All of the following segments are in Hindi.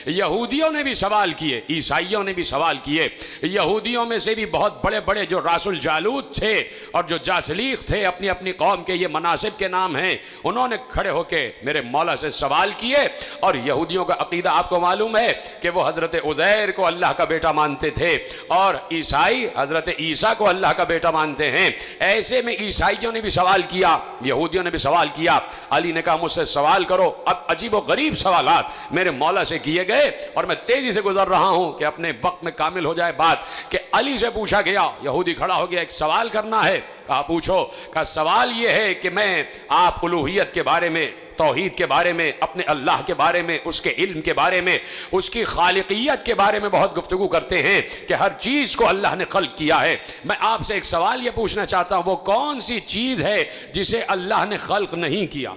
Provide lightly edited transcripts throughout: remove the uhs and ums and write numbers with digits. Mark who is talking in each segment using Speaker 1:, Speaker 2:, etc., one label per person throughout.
Speaker 1: यहूदियों ने भी सवाल किए, ईसाइयों ने भी सवाल किए। यहूदियों में से भी बहुत बड़े बड़े जो रासुल जालूत थे और जो जासलीख थे, अपनी अपनी कौम के ये मनासिब के नाम हैं, उन्होंने खड़े होकर मेरे मौला से सवाल किए। और यहूदियों का अकीदा आपको मालूम है कि वो हज़रत उज़ैर को अल्लाह का बेटा मानते थे और ईसाई हज़रत ईसा को अल्लाह का बेटा मानते हैं। ऐसे में ईसाइयों ने भी सवाल किया, यहूदियों ने भी सवाल किया। अली ने कहा मुझसे सवाल करो। अब अजीब व गरीब सवालात मेरे मौला से किए गए और मैं तेजी से गुजर रहा हूं कि अपने वक्त में कामिल हो जाए बात। कि अली से पूछा गया, यहूदी खड़ा हो गया, एक सवाल करना है। कहा पूछो। कहा सवाल यह है कि मैं आप उलूहियत के बारे में, तौहीद के बारे में, अपने अल्लाह के बारे में, उसके इल्म के बारे में, उसकी खालिकियत के बारे में बहुत गुफ्तगू करते हैं कि हर चीज़ को अल्लाह ने खल्क किया है। मैं आपसे एक सवाल ये पूछना चाहता हूँ, वो कौन सी चीज़ है जिसे अल्लाह ने खल्क नहीं किया?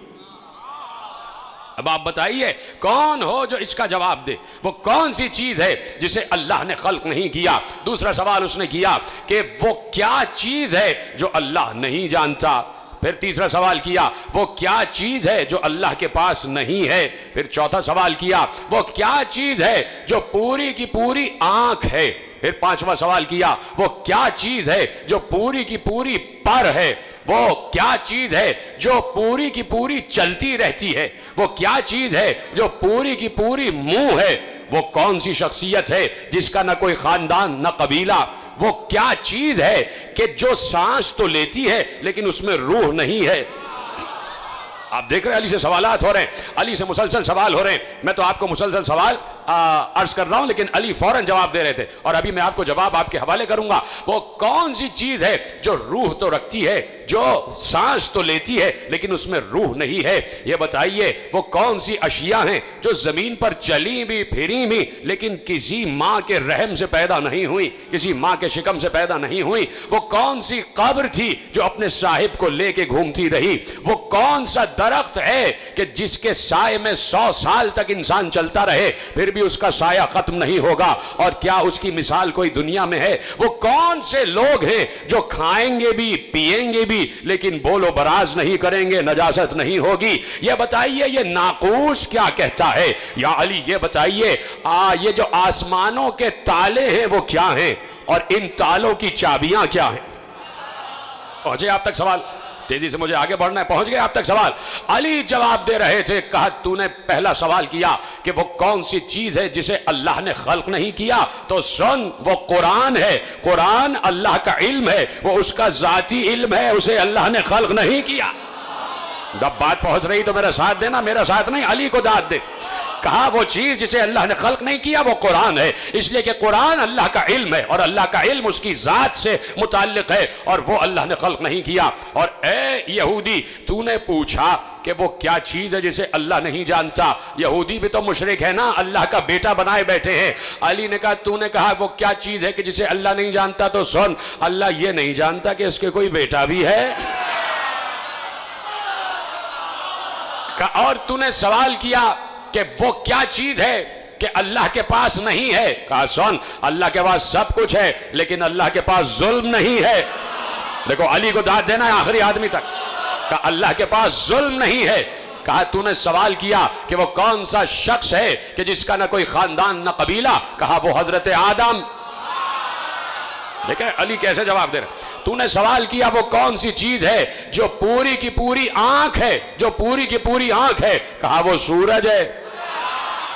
Speaker 1: अब आप बताइए, कौन हो जो इसका जवाब दे। वो कौन सी चीज है जिसे अल्लाह ने खल्क नहीं किया? दूसरा सवाल उसने किया कि वो क्या चीज है जो अल्लाह नहीं जानता। फिर तीसरा सवाल किया, वो क्या चीज है जो अल्लाह के पास नहीं है। फिर चौथा सवाल किया, वो क्या चीज है जो पूरी की पूरी आंख है। फिर पांचवा सवाल किया, वो क्या चीज है जो पूरी की पूरी पर है। वो क्या चीज है जो पूरी की पूरी चलती रहती है। वो क्या चीज है जो पूरी की पूरी मुंह है। वो कौन सी शख्सियत है जिसका ना कोई खानदान ना कबीला। वो क्या चीज है कि जो सांस तो लेती है लेकिन उसमें रूह नहीं है। आप देख रहे हैं अली से सवालात हो रहे हैं, अली से मुसलसल सवाल हो रहे हैं। मैं तो आपको मुसलसल सवाल अर्ज कर रहा हूं लेकिन अली फौरन जवाब दे रहे थे और अभी मैं आपको जवाब आपके हवाले करूंगा। वो कौन सी चीज है जो रूह तो रखती है, जो सांस तो लेती है लेकिन उसमें रूह नहीं है। ये बताइए वो कौन सी अशिया हैं जो जमीन पर चली भी फिरी भी लेकिन किसी मां के रहम से पैदा नहीं हुई, किसी मां के शिकम से पैदा नहीं हुई। वो कौन सी कब्र थी जो अपने साहिब को लेके घूमती रही। वो कौन सा दरख्त है कि जिसके साए में 100 साल तक इंसान चलता रहे फिर भी उसका साया खत्म नहीं होगा। और क्या उसकी मिसाल कोई दुनिया में है? वो कौन से लोग हैं जो खाएंगे भी पिएंगे भी लेकिन बोलो बराज नहीं करेंगे, नजासत नहीं होगी। ये बताइए ये नाकूस क्या कहता है? या अली ये बताइए ये जो आसमानों के ताले हैं वो क्या हैं और इन तालों की चाबियां क्या हैं? पहुंचे आप तक सवाल? तेजी से मुझे आगे बढ़ना है, पहुंच गए आप तक सवाल? अली जवाब दे रहे थे। कहा तूने पहला सवाल किया कि वो कौन सी चीज है जिसे अल्लाह ने खल्क नहीं किया, तो सुन वो कुरान है। कुरान अल्लाह का इल्म है, वो उसका जाती इल्म है, उसे अल्लाह ने खल्क नहीं किया। जब बात पहुंच रही तो मेरा साथ देना, मेरा साथ नहीं, अली को दाद दे। कहा वो चीज जिसे अल्लाह ने खल्क नहीं किया वो कुरान है, इसलिए कि कुरान अल्लाह का इल्म है और अल्लाह का इल्म उसकी जात से मुताल्लिक है और वो अल्लाह ने खल्क नहीं किया। और ए यहूदी, तूने पूछा कि वो क्या चीज है जिसे अल्लाह नहीं जानता। यहूदी भी तो मुशरिक है ना, अल्लाह का बेटा बनाए बैठे हैं। अली ने कहा तूने कहा वो क्या चीज है कि जिसे अल्लाह नहीं जानता, तो सुन अल्लाह ये नहीं जानता कि इसके कोई बेटा भी है। और तूने सवाल किया कि वो क्या चीज है कि अल्लाह के पास नहीं है। कहा सुन अल्लाह के पास सब कुछ है लेकिन अल्लाह के पास जुल्म नहीं है। देखो अली को दाद देना है आखिरी आदमी तक। कहा अल्लाह के पास जुल्म नहीं है। कहा तूने सवाल किया कि वो कौन सा शख्स है कि जिसका ना कोई खानदान ना कबीला। कहा वो हजरत आदम। देखें अली कैसे जवाब दे रहे। तूने सवाल किया वो कौन सी चीज है जो पूरी की पूरी आंख है, जो पूरी की पूरी आंख है। कहा वो सूरज है।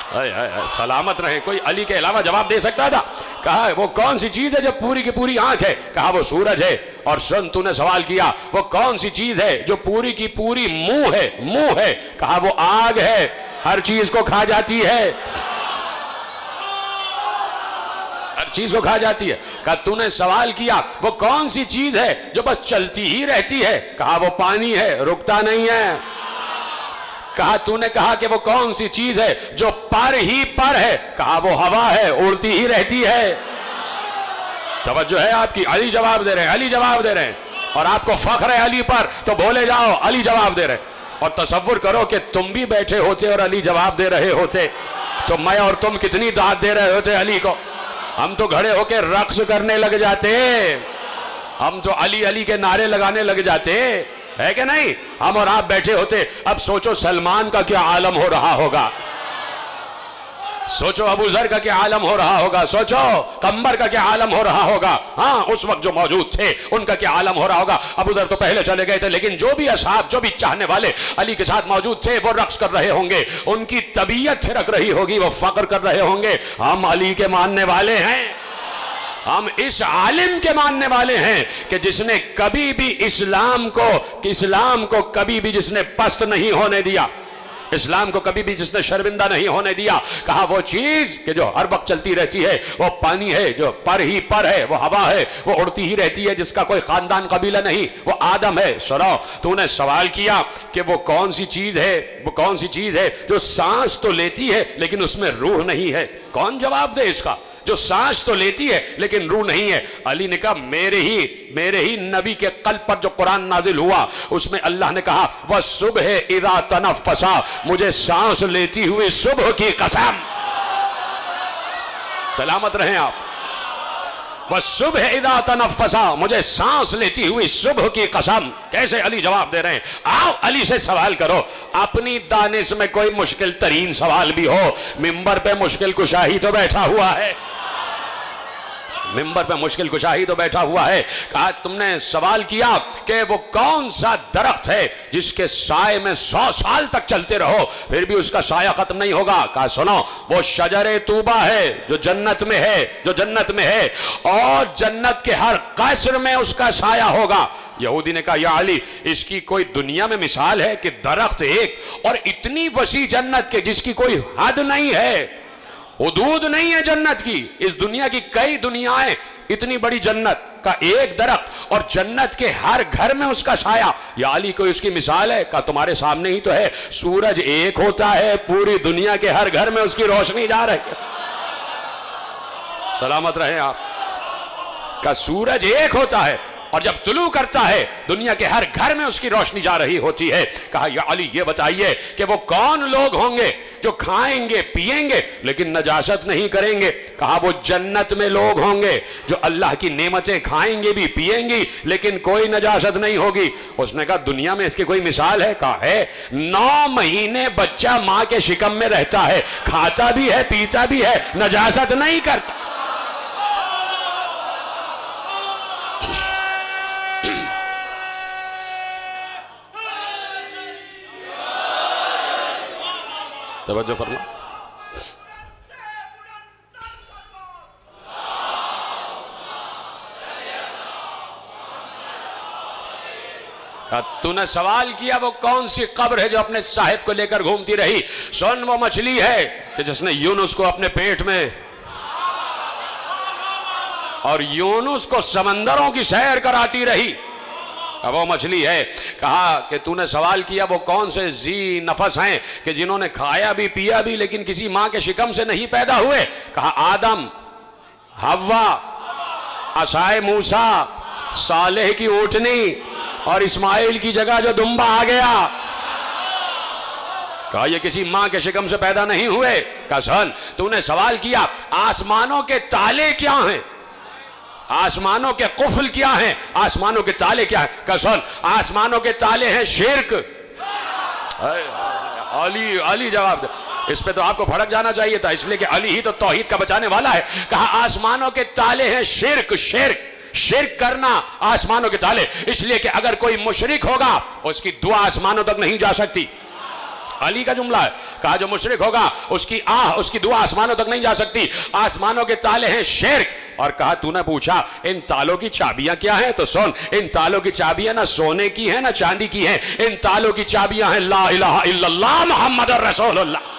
Speaker 1: सलामत रहे, कोई अली के अलावा जवाब दे सकता था? कहा वो कौन सी चीज है जो पूरी की पूरी आंख है। कहा वो सूरज है। और सुन तूने सवाल किया वो कौन सी चीज है जो पूरी की पूरी मुंह है, मुंह है। कहा वो आग है, हर चीज को खा जाती है, हर चीज को खा जाती है। कहा तूने सवाल किया वो कौन सी चीज है जो बस चलती ही रहती है। कहा वो पानी है, रुकता नहीं है। कहा तूने कहा कि वो कौन सी चीज है जो पर ही पर है। कहा वो हवा है, उड़ती ही रहती है। तवज्जो है आपकी? अली जवाब दे रहे हैं, अली जवाब दे रहे हैं। और आपको फख्र है अली पर तो बोले जाओ अली जवाब दे रहे। और तसव्वुर करो कि तुम भी बैठे होते और अली जवाब दे रहे होते तो मैं और तुम कितनी दाद दे रहे होते अली को। हम तो खड़े होकर रक्स करने लग जाते, हम तो अली अली के नारे लगाने लग जाते, है कि नहीं? हम और आप बैठे होते। अब सोचो सलमान का क्या आलम हो रहा होगा। सोचो अबू जर का क्या आलम हो रहा होगा, सोचो कंबर का क्या आलम हो रहा होगा। हाँ, उस वक्त जो मौजूद थे उनका क्या आलम हो रहा होगा। अबू जर तो पहले चले गए थे, लेकिन जो भी असहाब, जो भी चाहने वाले अली के साथ मौजूद थे, वो रक्स कर रहे होंगे, उनकी तबीयत थिरक रही होगी, वो फक्र कर रहे होंगे, हम अली के मानने वाले हैं, हम इस आलिम के मानने वाले हैं कि जिसने कभी भी इस्लाम को कभी भी जिसने पस्त नहीं होने दिया, इस्लाम को कभी भी जिसने शर्मिंदा नहीं होने दिया। कहा वो चीज कि जो हर वक्त चलती रहती है, वो पानी है, जो पर ही पर है, वो हवा है, वो उड़ती ही रहती है, जिसका कोई खानदान कबीला नहीं, वो आदम है। सुनो, तूने सवाल किया कि वो कौन सी चीज है, वो कौन सी चीज है जो सांस तो लेती है लेकिन उसमें रूह नहीं है। कौन जवाब दे इसका? जो सांस तो लेती है लेकिन रूह नहीं है। अली ने कहा मेरे ही नबी के कल्ब पर जो कुरान नाजिल हुआ उसमें अल्लाह ने कहा वह सुबह इदा तनफ़सा, मुझे सांस लेती हुई सुबह की कसम। सलामत रहें आप। वह सुबह इदा तनफ़सा, मुझे सांस लेती हुई सुबह की कसम। कैसे अली जवाब दे रहे हैं? आओ अली से सवाल करो। अपनी दानिश में कोई मुश्किल तरीन सवाल भी हो, मिंबर पे मुश्किल कुशाही तो बैठा हुआ है, मिंबर पे मुश्किल कुशाही तो बैठा हुआ है। कहा तुमने सवाल किया कि वो कौन सा दरख्त है जिसके साए में 100 साल तक चलते रहो फिर भी उसका साया खत्म नहीं होगा। कहा सुनो, वो शजरे तूबा है जो जन्नत में है, जो जन्नत में है, और जन्नत के हर कसर में उसका साया होगा। यहूदी ने कहा या अली, इसकी कोई दुनिया में मिसाल है कि दरख्त एक और इतनी वसी जन्नत के जिसकी कोई हद नहीं है, हुदूद नहीं है जन्नत की। इस दुनिया की कई दुनियाएं, इतनी बड़ी जन्नत का एक दरख्त और जन्नत के हर घर में उसका साया। या अली कोई उसकी मिसाल है? का तुम्हारे सामने ही तो है, सूरज एक होता है, पूरी दुनिया के हर घर में उसकी रोशनी जा रही है। सलामत रहे आप। का सूरज एक होता है और जब तुलू करता है दुनिया के हर घर में उसकी रोशनी जा रही होती है। कहा या अली ये बताइए कि वो कौन लोग होंगे जो खाएंगे पिएंगे लेकिन नजासत नहीं करेंगे। कहा वो जन्नत में लोग होंगे जो अल्लाह की नेमतें खाएंगे भी पिएंगी लेकिन कोई नजासत नहीं होगी। उसने कहा दुनिया में इसकी कोई मिसाल है? कहा है, 9 महीने बच्चा मां के शिकम में रहता है, खाता भी है पीता भी है, नजासत नहीं करता। तवज्जो फरमा। तूने सवाल किया वो कौन सी कब्र है जो अपने साहिब को लेकर घूमती रही। सुन, वो मछली है कि जिसने यूनुस को अपने पेट में और यूनुस को समंदरों की सैर कराती रही, वो मछली है। कहा कि तूने सवाल किया वो कौन से जी नफस हैं कि जिन्होंने खाया भी पिया भी लेकिन किसी मां के शिकम से नहीं पैदा हुए। कहा आदम, हव्वा, असाए मूसा, सालेह की ऊँटनी और इस्माइल की जगह जो दुम्बा आ गया। कहा ये किसी मां के शिकम से पैदा नहीं हुए। कहा सन, तूने सवाल किया आसमानों के ताले क्या हैं, आसमानों के कुफल क्या हैं, आसमानों के ताले क्या हैं। कसम, आसमानों के ताले हैं शिर्क। अली जवाब दे। इस पे तो आपको भड़क जाना चाहिए था, इसलिए कि अली ही तो तौहीद का बचाने वाला है। कहा आसमानों के ताले हैं शिर्क, शिर्क करना आसमानों के ताले। इसलिए कि अगर कोई मुशरिक होगा उसकी दुआ आसमानों तक नहीं जा सकती। अली का जुमला है। कहा जो मुशरिक होगा उसकी दुआ आसमानों तक नहीं जा सकती। आसमानों के ताले हैं शिर्क। और कहा तूने पूछा इन तालों की चाबियां क्या हैं, तो सुन, इन तालों की चाबियां ना सोने की हैं ना चांदी की हैं, इन तालों की चाबियां हैं ला इलाहा इल्लल्लाह मुहम्मद रसूलुल्लाह।